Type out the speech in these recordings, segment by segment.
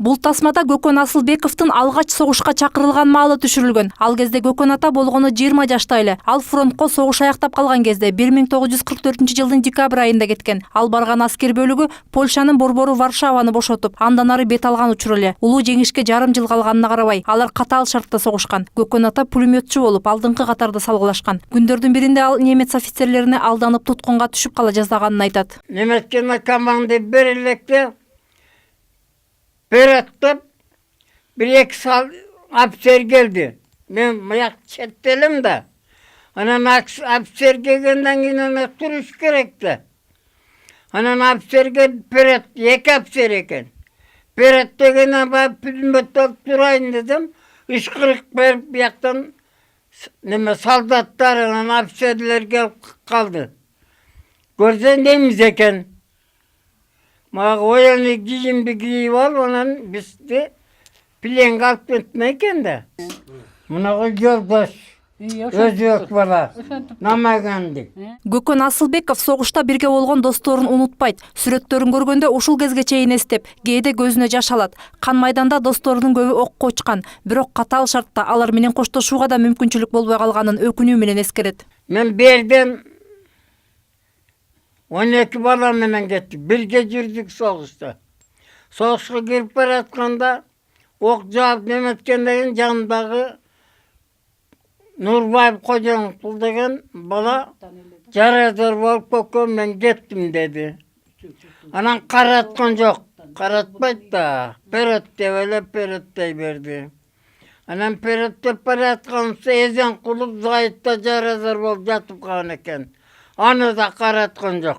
Бул тасмада Көкөн Асылбековдун алгач согушка чакырылган маалы түшүрүлгөн. Ал кезде Көкөн ата болгону 20 жашта эле. Ал фронтко согуш аяктап калган кезде 1944-жылдын декабрь айында кеткен. Ал барган аскер бөлүгү Польшанын борбору Варшаваны бошотуп, андан ары бет алган учур эле. Улуу жеңишке жарым жыл калганына карабай, алар катаал шартта согушкан. Көкөн ата пулеметчу болуп, алдыңкы катарда салгылашкан. Күндөрдүн биринде ал немец офицерлерине алданып туткунга түшүп кала жаздаганын айтат. Немецкий команды берилекте Berat'ta bir sal hapser geldi. Ben ayak çettelim de. Anan hapser geldiğinden yine duruş gerekti. Anan hapser geldi Berat, yek hapser eken. Berat'ta yine ben pülmette durayım dedim. Işkırık bir yaktan soldatlar, anan hapserler gelip kaldı. Görsen neyimiz eken? Mağa oyanı giyim bir giyi var, onun bizde plen kalp etmeyken de. Buna yoldaş, öz yok bala, namagandı. Көкөн Асылбеков согушта бирге болгон досторун унутпайт. Сүрөттөрүн көргөндө ушул кезге чейин эстеп, кээде көзүнө жаш алат. Кан майданда досторунун көбү окко учкан, бирок катаал шартта алар менен коштошууга да мүмкүнчүлүк болбой калганын өкүнүү менен эскерет. Men berden 12 bala menen gittik. Birge jirdik soğuşta. Soğuşa girip baratkanda ok cevap demetkenden janındagı Nurbayb Kocan Kul degen bala jaradar bolup Kökön men gittim dedi. Anan karatkan jok. Karatpayt da. Peret devele Peret dey berdi. Anan Peret dep baratkansa ezen kulup zayıtta jaradar bolup jatıp kalan eken. Anı da karatkan jok.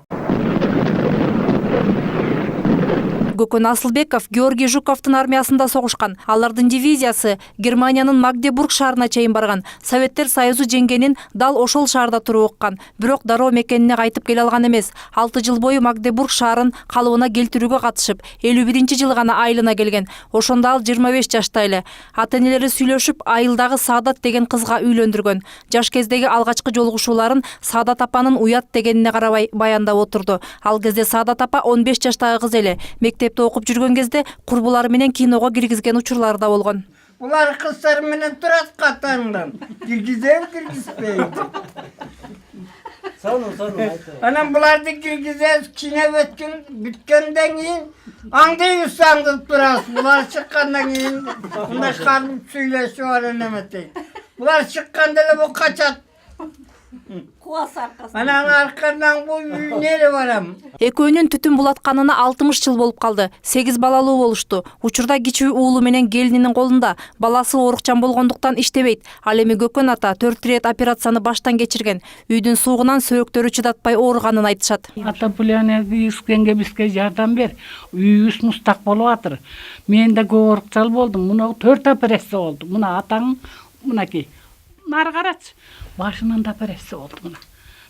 Көкөн Асылбеков Георгий Жуковдун армиясында согушкан. Алардын дивизиясы Германиянын Магдебург шаарына чейин барган. Советтер Союзу жеңгенин дал ошол шаарда туруп уккан. Бирок дароо мекенине кайтып келе алган эмес. 6 жыл бою Магдебург шаарын калыбына келтирүүгө катышып, 51-жылы гана айылына келген. Ошондо ал 25 жашта эле. Ата-энелери сүйлөшүп, айылдагы Саадат деген кызга үйлөндүргөн. Жаш кездеги алгачкы жолугушууларын Саадат апанын уят дегенине карабай баяндап отурду. Ал кезде Саадат апа 15 жаштагы кыз эле. Мектепте окуп жүргөн кезде курбулары менен киного киргизген учурлары да болгон. Булар кыздар менен турат катарынан. Киргизбейт. Сауну. Анан буларды киргизет, кинеп өткөн бүткөндөн кийин аңдый устаңдып турасыз. Булар чыккандан кийин мындай карып сүйлөшүп алып неметей. Булар чыкканда эле бу качат. Анан аркадан бу үйүнө барам. Экөөнүн түтүн булатканына 60 жыл болуп калды. 8 балалуу болушту. Учурда кичүү уулу менен келининин колунда. Баласы оорукчан болгондуктан иштебейт. Ал эми Көкөн ата 4 рет операцияны баштан кечирген. Үйдүн суугунан сөөктөрү чыдатпай ооруганын айтышат. Ата пуляны искенге бизге жардам бер. Үйүбүз мустак болуп атыр. Мен да оорукчал болдум. Мына 4 операция болду. Мына атаң мынакей. Нары карачы. Башынан да операция болду мына.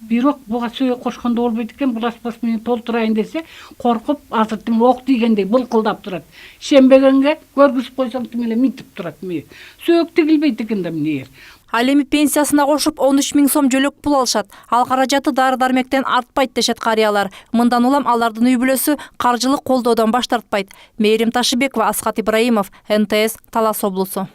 Бирок буга сүйөк кошкондо болбойт экен, булашпас менен толтурайын десе, коркуп, азыр тим ок тийгендей былкылдап турат. Шембегенге көргүзүп койсоң тим эле митип турат мээ. Сүйөк тигилбейт экен да мынер. Ал эми пенсиясына кошуп 13 000 сом жөлөк пул алышат. Ал каражаты дары-дармектен артпайт дешет карыялар. Мындан улам алардын үй бүлөсү каржылык колдоодон баш тартпайт. Мээрим Ташыбекова, Асхат Ибраимов, НТС, Талас облусу.